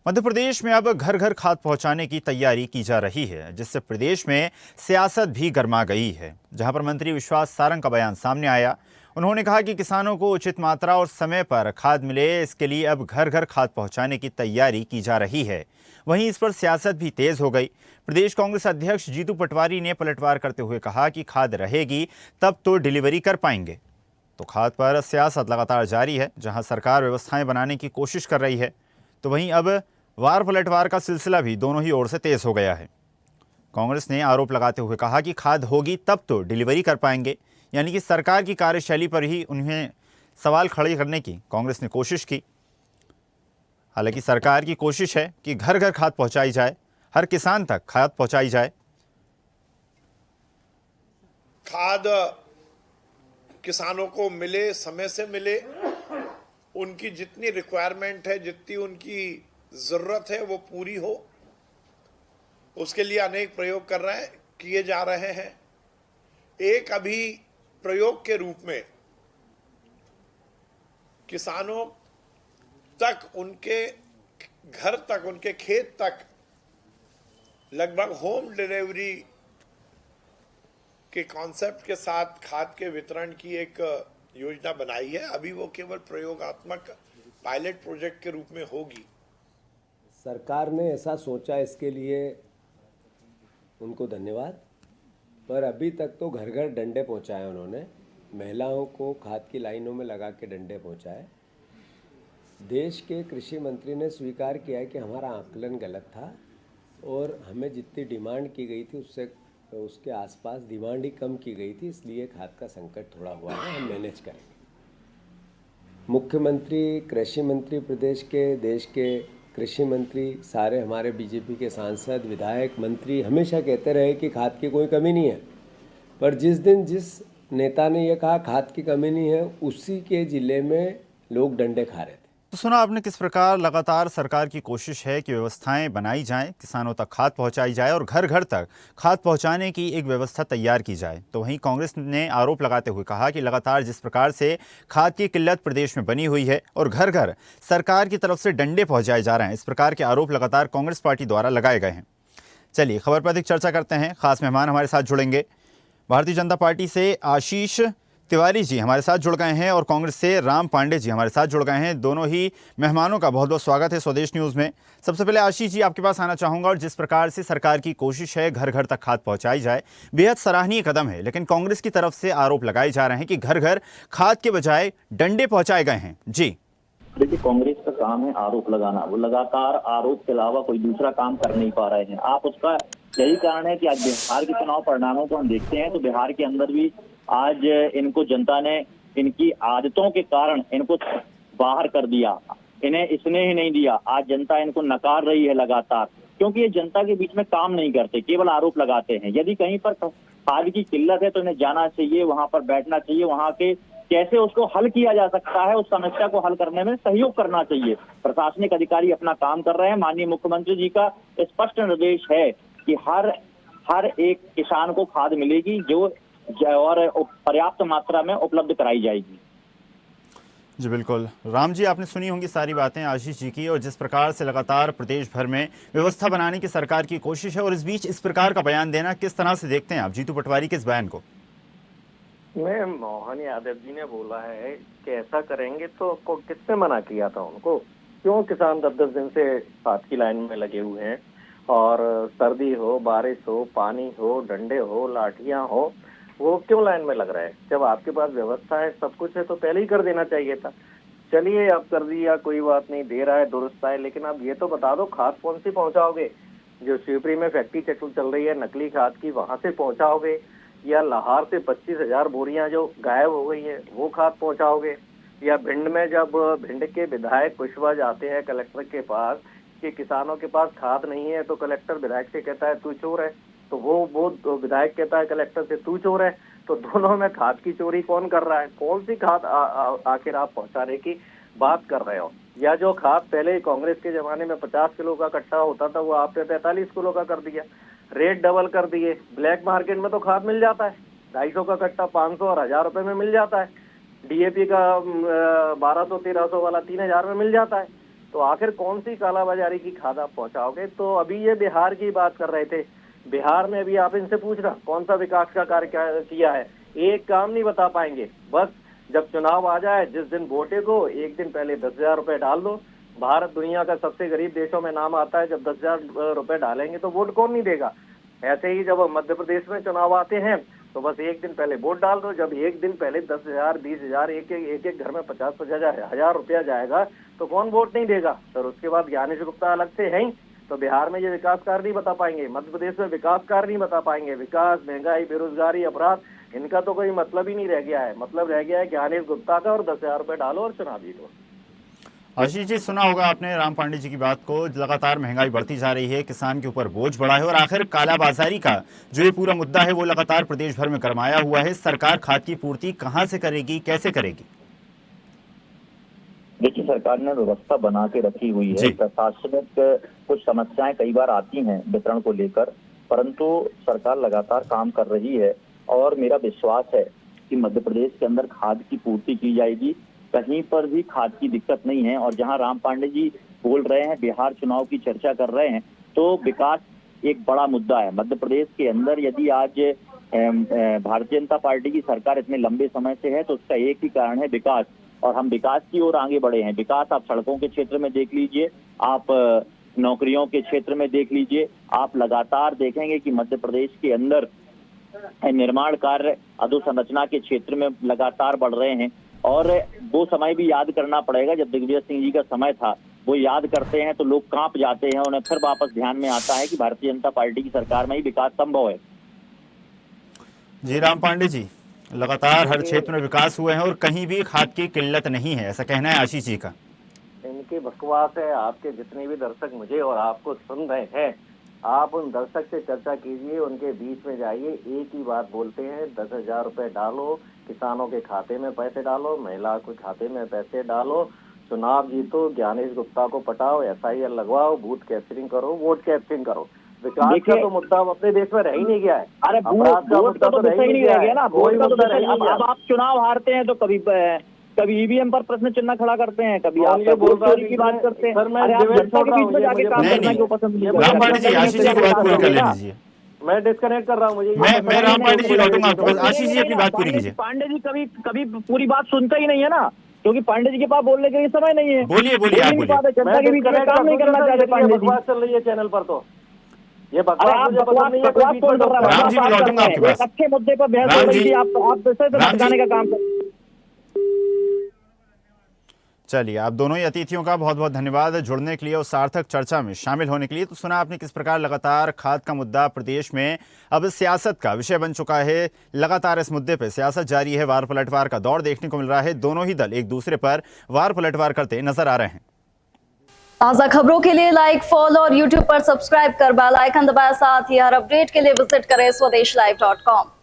मध्य प्रदेश में अब घर घर खाद पहुंचाने की तैयारी की जा रही है, जिससे प्रदेश में सियासत भी गर्मा गई है। जहां पर मंत्री विश्वास सारंग का बयान सामने आया, उन्होंने कहा कि किसानों को उचित मात्रा और समय पर खाद मिले, इसके लिए अब घर घर खाद पहुंचाने की तैयारी की जा रही है। वहीं इस पर सियासत भी तेज हो गई। प्रदेश कांग्रेस अध्यक्ष जीतू पटवारी ने पलटवार करते हुए कहा कि खाद रहेगी तब तो डिलीवरी कर पाएंगे। तो खाद पर सियासत लगातार जारी है, जहां सरकार व्यवस्थाएं बनाने की कोशिश कर रही है, तो वहीं अब वार पलटवार का सिलसिला भी दोनों ही ओर से तेज हो गया है। कांग्रेस ने आरोप लगाते हुए कहा कि खाद होगी तब तो डिलीवरी कर पाएंगे, यानी कि सरकार की कार्यशैली पर ही उन्हें सवाल खड़े करने की कांग्रेस ने कोशिश की। हालांकि सरकार की कोशिश है कि घर घर खाद पहुंचाई जाए, हर किसान तक खाद पहुंचाई जाए। खाद किसानों को मिले, समय से मिले, उनकी जितनी रिक्वायरमेंट है, जितनी उनकी जरूरत है वो पूरी हो, उसके लिए अनेक प्रयोग किए जा रहे हैं। एक अभी प्रयोग के रूप में किसानों तक, उनके घर तक, उनके खेत तक लगभग होम डिलीवरी के कॉन्सेप्ट के साथ खाद के वितरण की एक योजना बनाई है। अभी वो केवल प्रयोगात्मक पायलट प्रोजेक्ट के रूप में होगी। सरकार ने ऐसा सोचा, इसके लिए उनको धन्यवाद। पर अभी तक तो घर घर डंडे पहुंचाए उन्होंने, महिलाओं को खाद की लाइनों में लगा के डंडे पहुंचाए। देश के कृषि मंत्री ने स्वीकार किया है कि हमारा आकलन गलत था और हमें जितनी डिमांड की गई थी उसके आसपास डिमांड ही कम की गई थी, इसलिए खाद का संकट थोड़ा हुआ है, हम मैनेज करेंगे। मुख्यमंत्री, कृषि मंत्री प्रदेश के, देश के कृषि मंत्री, सारे हमारे बीजेपी के सांसद, विधायक, मंत्री हमेशा कहते रहे कि खाद की कोई कमी नहीं है। पर जिस दिन जिस नेता ने यह कहा खाद की कमी नहीं है, उसी के ज़िले में लोग डंडे खा रहे थे। तो सुना आपने किस प्रकार लगातार सरकार की कोशिश है कि व्यवस्थाएं बनाई जाएं, किसानों तक खाद पहुंचाई जाए और घर घर तक खाद पहुंचाने की एक व्यवस्था तैयार की जाए। तो वहीं कांग्रेस ने आरोप लगाते हुए कहा कि लगातार जिस प्रकार से खाद की किल्लत प्रदेश में बनी हुई है और घर घर सरकार की तरफ से डंडे पहुंचाए जा रहे हैं, इस प्रकार के आरोप लगातार कांग्रेस पार्टी द्वारा लगाए गए हैं। चलिए खबर पर अधिक चर्चा करते हैं। खास मेहमान हमारे साथ जुड़ेंगे। भारतीय जनता पार्टी से आशीष तिवारी जी हमारे साथ जुड़ गए हैं और कांग्रेस से राम पांडे जी हमारे साथ जुड़ गए हैं। दोनों ही मेहमानों का बहुत बहुत स्वागत है स्वदेश न्यूज़ में। सबसे पहले आशीष जी, आपके पास आना चाहूँगा। और जिस प्रकार से सरकार की कोशिश है घर घर तक खाद पहुंचाई जाए, बेहद सराहनीय कदम है, लेकिन कांग्रेस की तरफ से आरोप लगाए जा रहे हैं कि घर घर खाद के बजाय डंडे पहुंचाए गए हैं। जी देखिए, कांग्रेस का काम है आरोप लगाना। वो लगातार आरोप के अलावा कोई दूसरा काम कर नहीं पा रहे हैं। आप उसका यही कारण है कि आज बिहार के चुनाव परिणामों को हम देखते हैं तो बिहार के अंदर भी आज इनको जनता ने इनकी आदतों के कारण इनको बाहर कर दिया, इन्हें इसने ही नहीं दिया। आज जनता इनको नकार रही है लगातार, क्योंकि ये जनता के बीच में काम नहीं करते, केवल आरोप लगाते हैं। यदि कहीं पर खाद की किल्लत है तो इन्हें जाना चाहिए, वहां पर बैठना चाहिए, वहां के कैसे उसको हल किया जा सकता है, उस समस्या को हल करने में सहयोग करना चाहिए। प्रशासनिक अधिकारी अपना काम कर रहे हैं। माननीय मुख्यमंत्री जी का स्पष्ट निर्देश है कि हर एक किसान को खाद मिलेगी जो और पर्याप्त मात्रा में उपलब्ध कराई जाएगी। जी बिल्कुल। राम जी, आपने सुनी होंगी सारी बातें आशीष जी की, और जिस प्रकार से लगातार प्रदेश भर में व्यवस्था बनाने की सरकार की कोशिश है, और इस बीच इस प्रकार का बयान देना किस तरह से देखते हैं आप जीतू पटवारी के इस बयान को? मैं मोहन यादव जी ने बोला है कि ऐसा करेंगे तो किसने मना किया था उनको? क्यों किसान 10-10 दिन से खाद की लाइन में लगे हुए हैं? और सर्दी हो, बारिश हो, पानी हो, डंडे हो, लाठियां हो, वो क्यों लाइन में लग रहा है? जब आपके पास व्यवस्था है, सब कुछ है, तो पहले ही कर देना चाहिए था। चलिए अब कर दिया, कोई बात नहीं, दे रहा है, दुरुस्त है, लेकिन अब ये तो बता दो खाद कौन सी पहुंचाओगे? जो शिवपुरी में फैक्ट्री चल रही है नकली खाद की, वहां से पहुंचाओगे, या लाहौर से 25,000 बोरियां जो गायब हो गई है वो खाद पहुंचाओगे, या भिंड में जब भिंड के विधायक कुशवाहा जाते हैं कलेक्टर के पास कि किसानों के पास खाद नहीं है, तो कलेक्टर विधायक से कहता है तू चोर है, तो वो विधायक कहता है कलेक्टर से तू चोर है। तो दोनों में खाद की चोरी कौन कर रहा है? कौन सी खाद आखिर आप पहुंचाने की बात कर रहे हो? या जो खाद पहले कांग्रेस के जमाने में 50 किलो का कट्टा होता था, वो आपने 45 किलो का कर दिया, रेट डबल कर दिए। ब्लैक मार्केट में तो खाद मिल जाता है 250 का कट्टा 500 और 1000 रुपए में मिल जाता है। डीएपी का 1200-1300 वाला 3000 में मिल जाता है। तो आखिर कौन सी कालाबाजारी की खाद आप पहुंचाओगे? तो अभी ये बिहार की बात कर रहे थे, बिहार में अभी आप इनसे पूछना कौन सा विकास का कार्य किया है, एक काम नहीं बता पाएंगे। बस जब चुनाव आ जाए, जिस दिन वोटे को एक दिन पहले 10,000 रुपए डाल दो। भारत दुनिया का सबसे गरीब देशों में नाम आता है, जब 10,000 रुपए डालेंगे तो वोट कौन नहीं देगा। ऐसे ही जब मध्य प्रदेश में चुनाव आते हैं तो बस एक दिन पहले वोट डाल दो। जब एक दिन पहले 10,000, 20,000, एक घर में 50,000 रुपया जाएगा तो कौन वोट नहीं देगा। सर उसके बाद ज्ञानेश गुप्ता अलग से हैं, तो बिहार में ये विकास कार्य नहीं बता पाएंगे, मध्य प्रदेश में विकास कार्य नहीं बता पाएंगे। विकास, महंगाई, बेरोजगारी, अपराध, इनका तो कोई मतलब ही नहीं रह गया है। मतलब रह गया है ज्ञानेश गुप्ता का और 10,000 रुपए डालो और चुनाव जीतो। आशीष जी, सुना होगा आपने राम पांडे जी की बात को। लगातार महंगाई बढ़ती जा रही है, किसान के ऊपर बोझ बढ़ा है और आखिर कालाबाजारी का जो ये पूरा मुद्दा है वो लगातार प्रदेश भर में गरमाया हुआ है। सरकार खाद की पूर्ति कहां से करेगी, कैसे करेगी? देखिए, सरकार ने व्यवस्था बना के रखी हुई है। प्रशासनिक कुछ समस्याएं कई बार आती हैं वितरण को लेकर, परंतु सरकार लगातार काम कर रही है और मेरा विश्वास है कि मध्य प्रदेश के अंदर खाद की पूर्ति की जाएगी। कहीं पर भी खाद की दिक्कत नहीं है। और जहां राम पांडे जी बोल रहे हैं, बिहार चुनाव की चर्चा कर रहे हैं, तो विकास एक बड़ा मुद्दा है मध्य प्रदेश के अंदर। यदि आज भारतीय जनता पार्टी की सरकार इतने लंबे समय से है तो उसका एक ही कारण है विकास, और हम विकास की ओर आगे बढ़े हैं। विकास आप सड़कों के क्षेत्र में देख लीजिए, आप नौकरियों के क्षेत्र में देख लीजिए, आप लगातार देखेंगे कि मध्य प्रदेश के अंदर निर्माण कार्य अधोसंरचना के क्षेत्र में लगातार बढ़ रहे हैं। और वो समय भी याद करना पड़ेगा, जब दिग्विजय सिंह जी का समय था, वो याद करते हैं तो लोग कांप जाते हैं। उन्हें फिर वापस ध्यान में आता है कि भारतीय जनता पार्टी की सरकार में ही विकास संभव है। जी राम पांडे जी, लगातार हर क्षेत्र में विकास हुए हैं और कहीं भी खाद की किल्लत नहीं है, ऐसा कहना है आशीष जी का। इनकी बकवास है। आपके जितने भी दर्शक मुझे और आपको सुन रहे हैं, आप उन दर्शक से चर्चा कीजिए, उनके बीच में जाइए, एक ही बात बोलते हैं, 10,000 रुपए डालो, किसानों के खाते में पैसे डालो, महिला के खाते में पैसे डालो, चुनाव जीतो, ज्ञानेश गुप्ता को पटाओ, SIR लगवाओ, बूथ कैप्चरिंग करो, वोट कैप्चरिंग करो। विकास का तो मुद्दा अपने देश में रह ही नहीं गया है। अरे अपराध का मुद्दा तो रह ही नहीं गया ना। कोई मुद्दा रह नहीं गया। अब आप चुनाव हारते हैं तो कभी ईवीएम पर प्रश्न चिन्ह खड़ा करते हैं, कभी आप चोरी की बात करते हैं। अरे आप जनता के बीच में जाके काम करना क्यों पसंद नहीं राम पांडे जी, आशीष जी की बात पूरी कर लेने दीजिए। मैं डिस्कनेक्ट कर रहा हूँ। मुझे मैं राम पांडे जी लौटूंगा आपके पास। आशीष जी अपनी बात पूरी कीजिए। पांडे जी कभी पूरी बात सुनते ही नहीं है ना, क्योंकि पांडे जी के पास बोलने के लिए समय नहीं है। बोलिए बोलिए, आप बोलिए। जनता के बीच में काम नहीं करना चाहते पांडे जी। बकवास चल रही है चैनल पर, तो ये बकवास कौन कर रहा है? राम जी भी लौटूंगा आपके पास। अच्छे मुद्दे पर बहस हो रही थी, आप भटकाने का काम कर। चलिए, आप दोनों ही अतिथियों का बहुत बहुत धन्यवाद जुड़ने के लिए और सार्थक चर्चा में शामिल होने के लिए। तो सुना आपने किस प्रकार लगातार खाद का मुद्दा प्रदेश में अब सियासत का विषय बन चुका है। लगातार इस मुद्दे पर सियासत जारी है, वार पलटवार का दौर देखने को मिल रहा है। दोनों ही दल एक दूसरे पर वार पलटवार करते नजर आ रहे हैं। ताज़ा खबरों के लिए लाइक, फॉलो और यूट्यूब पर सब्सक्राइब कर बेल आइकन दबाएं। साथ ही हर अपडेट के लिए विजिट करें स्वदेशलाइव.com।